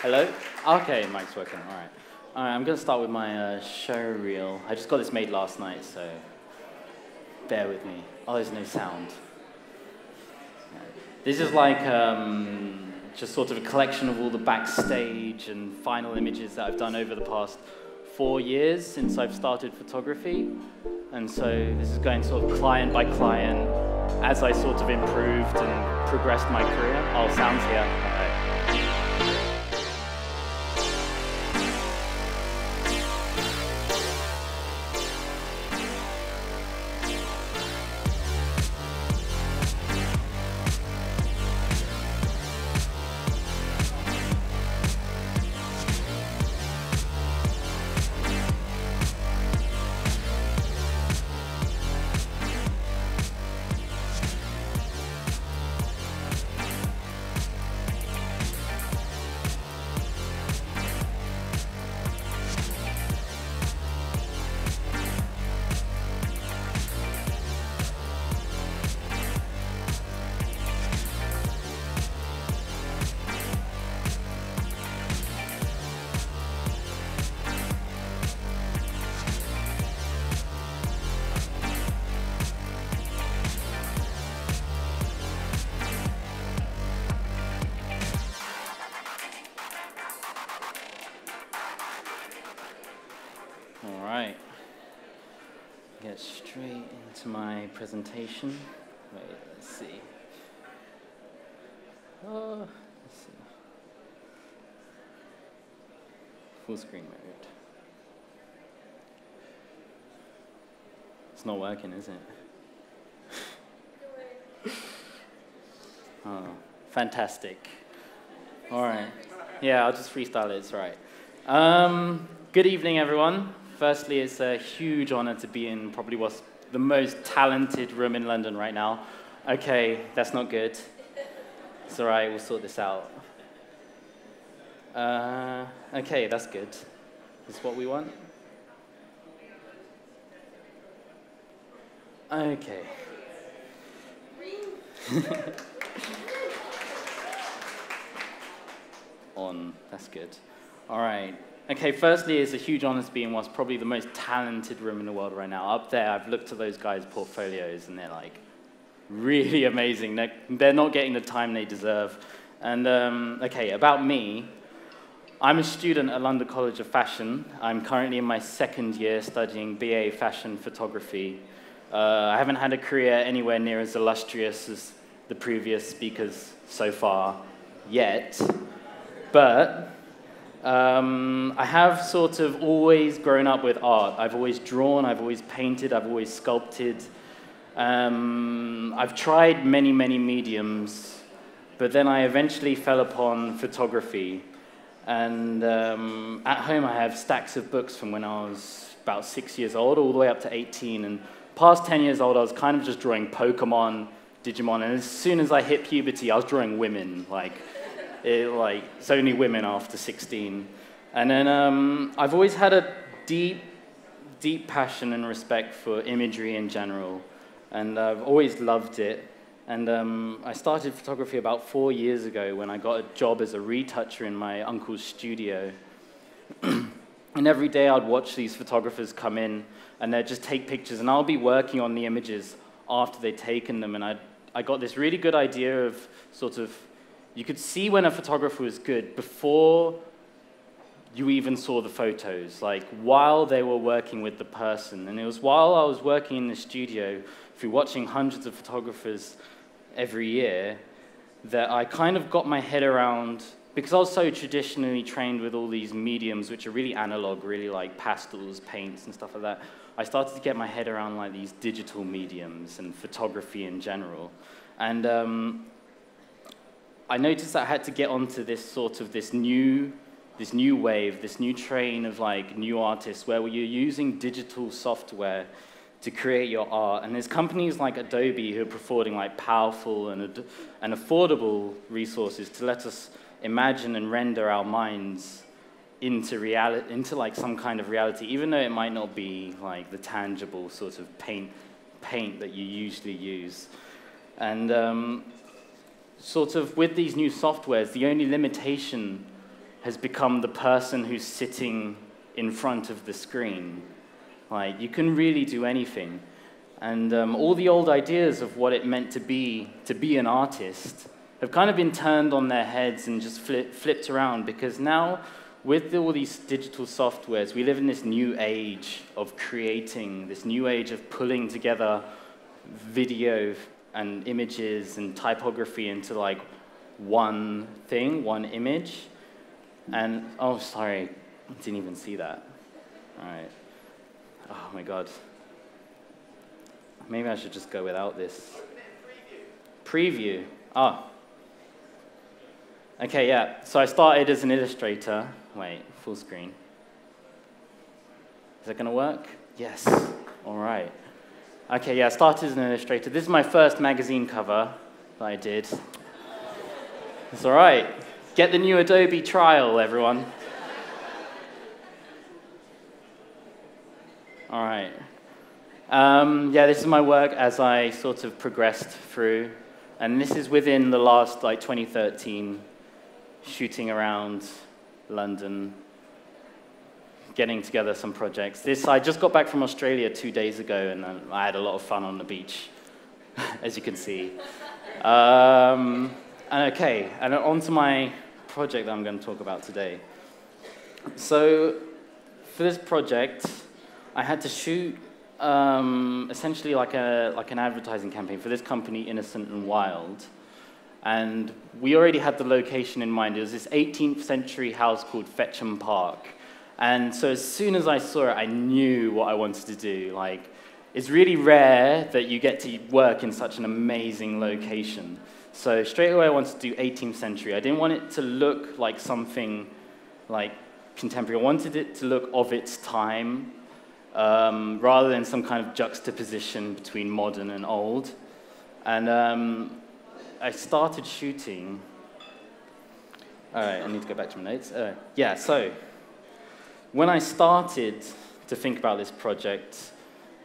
Hello? Okay, mic's working, all right. All right, I'm going to start with my show reel. I just got this made last night, so bear with me. Oh, there's no sound. This is like just sort of a collection of all the backstage and final images that I've done over the past 4 years since I've started photography. And so this is going sort of client by client as I sort of improved and progressed my career. Oh, sound's here. All right. Alright, get straight into my presentation. Wait, let's see. Let's see. Full screen mode. It's not working, is it? Oh, fantastic. Alright. Yeah, I'll just freestyle it, it's right. Good evening, everyone. Firstly, it's a huge honor to be in probably what's the most talented room in London right now. Okay, that's not good. It's all right, we'll sort this out. Okay, that's good. Is what we want? Okay. On, that's good. All right. Okay, firstly, it's a huge honor to be in what's probably the most talented room in the world right now. Up there, I've looked at those guys' portfolios, and they're like really amazing. They're not getting the time they deserve. And okay, about me, I'm a student at London College of Fashion. I'm currently in my second year studying BA Fashion Photography. I haven't had a career anywhere near as illustrious as the previous speakers so far yet, but I have sort of always grown up with art. I've always drawn, I've always painted, I've always sculpted. I've tried many, many mediums, but then I eventually fell upon photography. And at home I have stacks of books from when I was about 6 years old, all the way up to 18. And past 10 years old, I was kind of just drawing Pokemon, Digimon, and as soon as I hit puberty, I was drawing women, it's only women after 16. And then I've always had a deep, deep passion and respect for imagery in general. And I've always loved it. And I started photography about 4 years ago when I got a job as a retoucher in my uncle's studio. And every day I'd watch these photographers come in and they'd just take pictures. And I'll be working on the images after they'd taken them. And I got this really good idea of sort of, you could see when a photographer was good before you even saw the photos, like while they were working with the person. And it was while I was working in the studio, through watching hundreds of photographers every year, that I kind of got my head around, because I was so traditionally trained with all these mediums, which are really analog, really like pastels, paints, and stuff like that. I started to get my head around like these digital mediums and photography in general. And I noticed that I had to get onto this new wave, this new train of like new artists where you're using digital software to create your art. And there's companies like Adobe who are providing like powerful and affordable resources to let us imagine and render our minds into reality, into like some kind of reality, even though it might not be like the tangible sort of paint that you usually use. And sort of with these new softwares, the only limitation has become the person who's sitting in front of the screen. Like, you can really do anything. And all the old ideas of what it meant to be an artist have kind of been turned on their heads and just flipped around, because now, with all these digital softwares, we live in this new age of creating, this new age of pulling together video and images and typography into like one thing, one image. And, oh, sorry, I didn't even see that. All right. Oh my God. Maybe I should just go without this. Preview. Oh. Okay, yeah. So I started as an illustrator. Wait, full screen. Is that going to work? Yes. All right. Okay, yeah, I started as an illustrator. This is my first magazine cover that I did. It's all right. Get the new Adobe trial, everyone. All right. Yeah, this is my work as I sort of progressed through. And this is within the last, like, 2013, shooting around London, getting together some projects. I just got back from Australia 2 days ago, and I had a lot of fun on the beach, as you can see. And okay, and on to my project that I'm going to talk about today. So, for this project, I had to shoot essentially like an advertising campaign for this company, Innocent and Wild. And we already had the location in mind. It was this 18th century house called Fetcham Park. And so as soon as I saw it, I knew what I wanted to do. Like, it's really rare that you get to work in such an amazing location. So straight away I wanted to do 18th century. I didn't want it to look like something like contemporary. I wanted it to look of its time, rather than some kind of juxtaposition between modern and old. And I started shooting. All right, I need to go back to my notes. Yeah, so when I started to think about this project,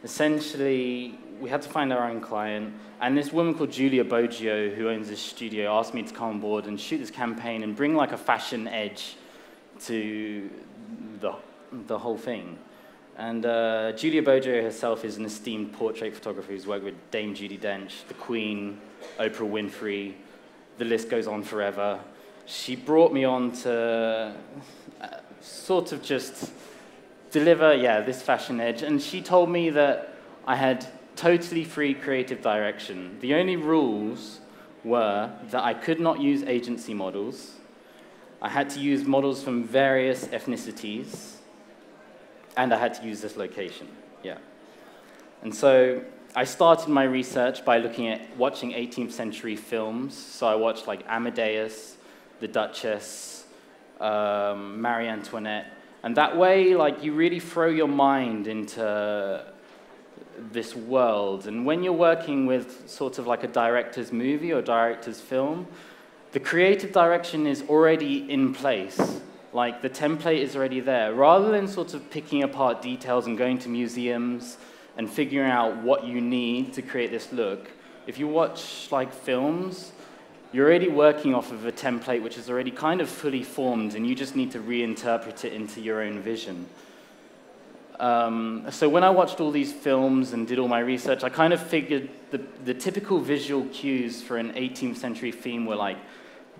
essentially we had to find our own client. And this woman called Julia Boggio, who owns this studio, asked me to come on board and shoot this campaign and bring like a fashion edge to the whole thing. And Julia Boggio herself is an esteemed portrait photographer who's worked with Dame Judi Dench, the Queen, Oprah Winfrey, the list goes on forever. She brought me on to sort of just deliver, yeah, this fashion edge. And she told me that I had totally free creative direction. The only rules were that I could not use agency models. I had to use models from various ethnicities. And I had to use this location, yeah. And so I started my research by watching 18th century films. So I watched like Amadeus, The Duchess, Marie Antoinette. And that way, like, you really throw your mind into this world. And when you're working with sort of like a director's movie or director's film, the creative direction is already in place. Like, the template is already there. Rather than sort of picking apart details and going to museums and figuring out what you need to create this look, if you watch, like, films, you're already working off of a template which is already kind of fully formed, and you just need to reinterpret it into your own vision. So when I watched all these films and did all my research, I kind of figured the typical visual cues for an 18th century theme were, like,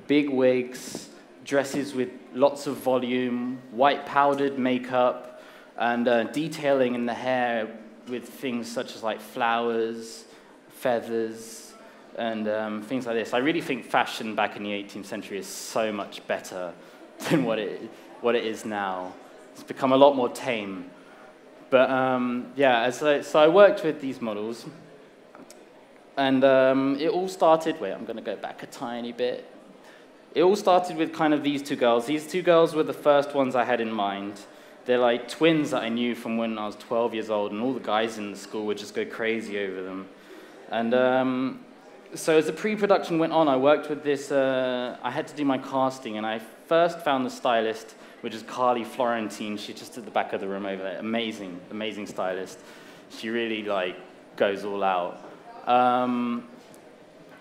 big wigs, dresses with lots of volume, white powdered makeup, and detailing in the hair with things such as like flowers, feathers, and things like this. I really think fashion back in the 18th century is so much better than what it is now. It's become a lot more tame. But yeah, so I worked with these models, and it all started, wait, I'm going to go back a tiny bit. It all started with kind of these two girls. These two girls were the first ones I had in mind. They're like twins that I knew from when I was 12 years old, and all the guys in the school would just go crazy over them. And so as the pre-production went on, I worked with this, I had to do my casting, and I first found the stylist, which is Carly Florentine. She's just at the back of the room over there. Amazing, amazing stylist. She really, like, goes all out.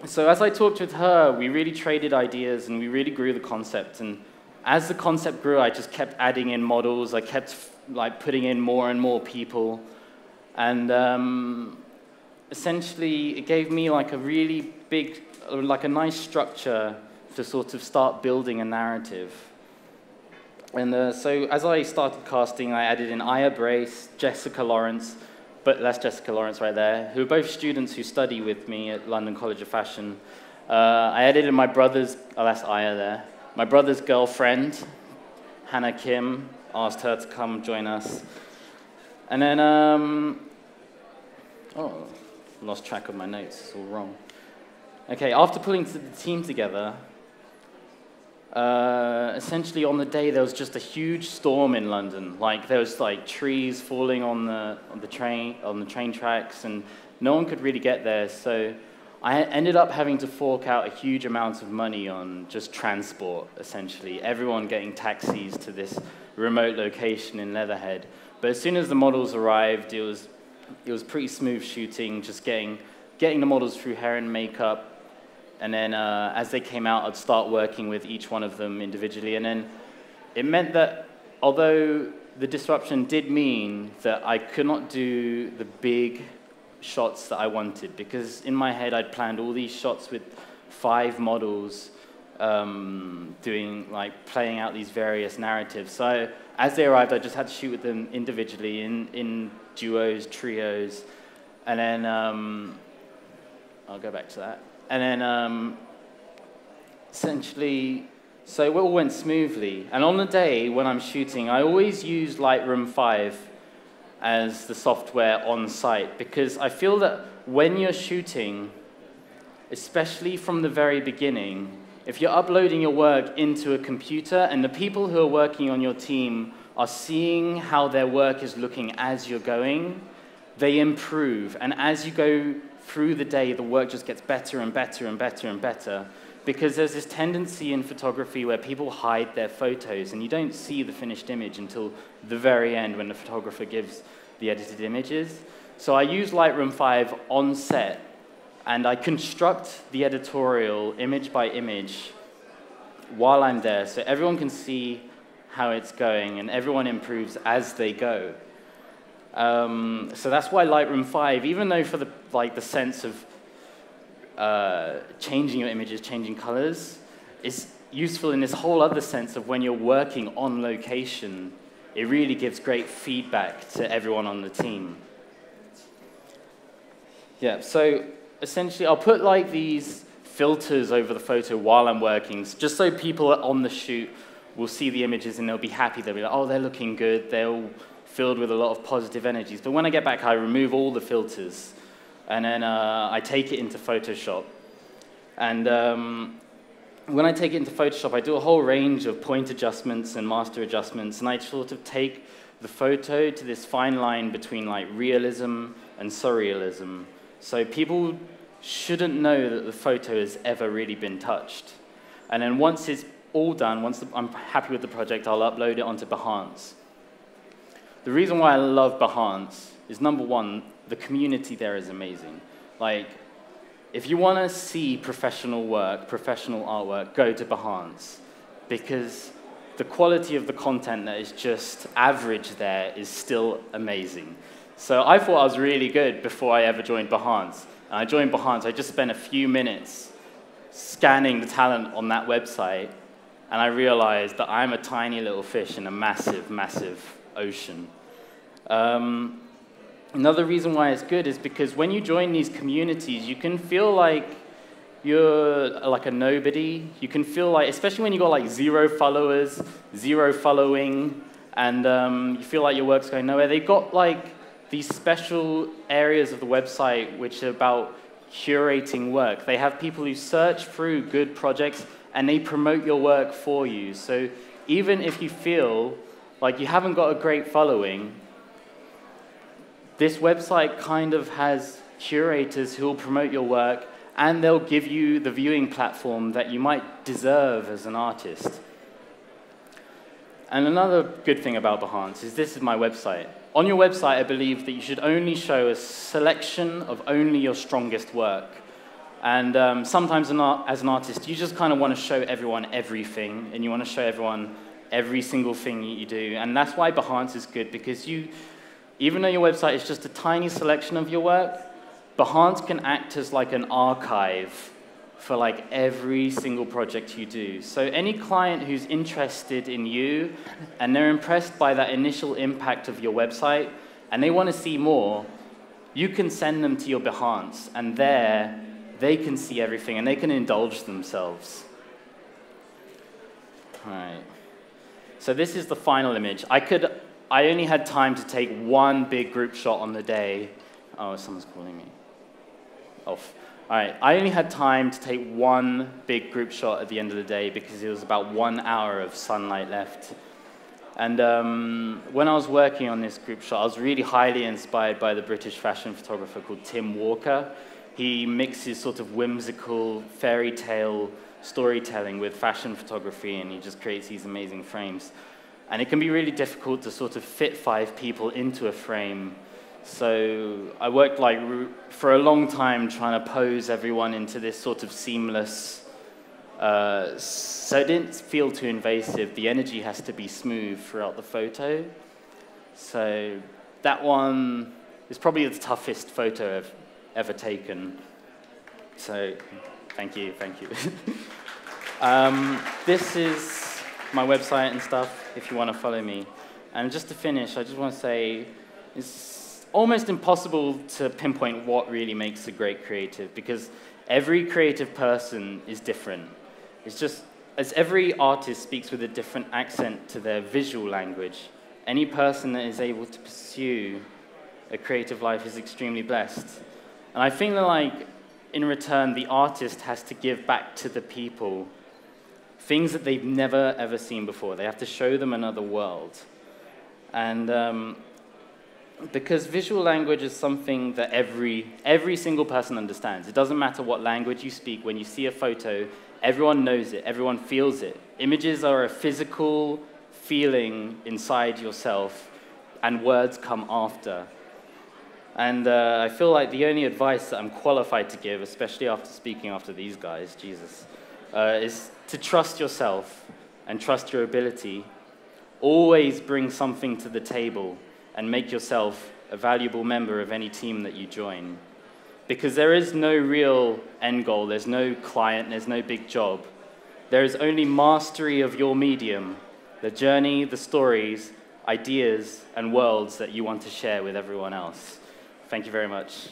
So as I talked with her, we really traded ideas, and we really grew the concept. And as the concept grew, I just kept adding in models. I kept like putting in more and more people. And essentially, it gave me like a really big, like a nice structure to sort of start building a narrative. And so as I started casting, I added in Aya Brace, Jessica Lawrence, but that's Jessica Lawrence right there, who are both students who study with me at London College of Fashion. I added in my brother's, oh, that's Aya there, my brother's girlfriend, Hannah Kim, asked her to come join us. And then, oh, lost track of my notes, it's all wrong. Okay, after pulling the team together, essentially on the day there was just a huge storm in London. Like there was like trees falling on the train tracks, and no one could really get there. So I ended up having to fork out a huge amount of money on just transport. Essentially, everyone getting taxis to this remote location in Leatherhead. But as soon as the models arrived, it was pretty smooth shooting. Just getting the models through hair and makeup. And then as they came out, I'd start working with each one of them individually. And then it meant that although the disruption did mean that I could not do the big shots that I wanted, because in my head I'd planned all these shots with 5 models playing out these various narratives. So as they arrived, I just had to shoot with them individually in duos, trios. And then I'll go back to that. And then, essentially, so it all went smoothly. And on the day when I'm shooting, I always use Lightroom 5 as the software on site, because I feel that when you're shooting, especially from the very beginning, if you're uploading your work into a computer and the people who are working on your team are seeing how their work is looking as you're going, they improve. And as you go through the day, the work just gets better and better and better and better, because there's this tendency in photography where people hide their photos and you don't see the finished image until the very end when the photographer gives the edited images. So I use Lightroom 5 on set, and I construct the editorial image by image while I'm there, so everyone can see how it's going and everyone improves as they go. So that's why Lightroom 5, even though for the sense of changing your images, changing colors, is useful in this whole other sense of when you're working on location, it really gives great feedback to everyone on the team. Yeah, so essentially I'll put like these filters over the photo while I'm working, just so people on the shoot will see the images and they'll be happy. They'll be like, oh, they're looking good. They're all filled with a lot of positive energies. But when I get back, I remove all the filters, and then I take it into Photoshop. And when I take it into Photoshop, I do a whole range of point adjustments and master adjustments, and I sort of take the photo to this fine line between like realism and surrealism. So people shouldn't know that the photo has ever really been touched. And then once it's all done, once I'm happy with the project, I'll upload it onto Behance. The reason why I love Behance is, number one, the community there is amazing. Like, if you want to see professional work, professional artwork, go to Behance, because the quality of the content that is just average there is still amazing. So I thought I was really good before I ever joined Behance. And I joined Behance, I just spent a few minutes scanning the talent on that website, and I realized that I'm a tiny little fish in a massive, massive ocean. Another reason why it's good is because when you join these communities, you can feel like you're like a nobody. You can feel like, especially when you got like 0 followers, 0 following, and you feel like your work's going nowhere. They've got like these special areas of the website which are about curating work. They have people who search through good projects and they promote your work for you. So even if you feel like you haven't got a great following, this website kind of has curators who will promote your work, and they'll give you the viewing platform that you might deserve as an artist. And another good thing about Behance is this is my website. On your website, I believe that you should only show a selection of only your strongest work. And sometimes as an artist, you just kind of want to show everyone everything, and you want to show everyone every single thing you do. And that's why Behance is good, because even though your website is just a tiny selection of your work, Behance can act as like an archive for like every single project you do. So any client who's interested in you, and they're impressed by that initial impact of your website, and they want to see more, you can send them to your Behance, and there, they can see everything, and they can indulge themselves. All right. So this is the final image. I only had time to take one big group shot on the day. Oh, someone's calling me. Off. All right. I only had time to take one big group shot at the end of the day because it was about 1 hour of sunlight left. And when I was working on this group shot, I was really highly inspired by the British fashion photographer called Tim Walker. He mixes sort of whimsical fairy tale storytelling with fashion photography, and he just creates these amazing frames. And it can be really difficult to sort of fit 5 people into a frame. So I worked for a long time trying to pose everyone into this sort of seamless, so it didn't feel too invasive. The energy has to be smooth throughout the photo. So that one is probably the toughest photo I've ever taken. So thank you. This is my website and stuff, if you want to follow me. And just to finish, I just want to say it's almost impossible to pinpoint what really makes a great creative, because every creative person is different. It's just, as every artist speaks with a different accent to their visual language, any person that is able to pursue a creative life is extremely blessed. And I think that, like, in return, the artist has to give back to the people things that they've never, ever seen before. They have to show them another world. And because visual language is something that every single person understands. It doesn't matter what language you speak. When you see a photo, everyone knows it. Everyone feels it. Images are a physical feeling inside yourself, and words come after. And I feel like the only advice that I'm qualified to give, especially after speaking after these guys, Jesus, is to trust yourself and trust your ability. Always bring something to the table and make yourself a valuable member of any team that you join. Because there is no real end goal, there's no client, there's no big job. There is only mastery of your medium, the journey, the stories, ideas, and worlds that you want to share with everyone else. Thank you very much.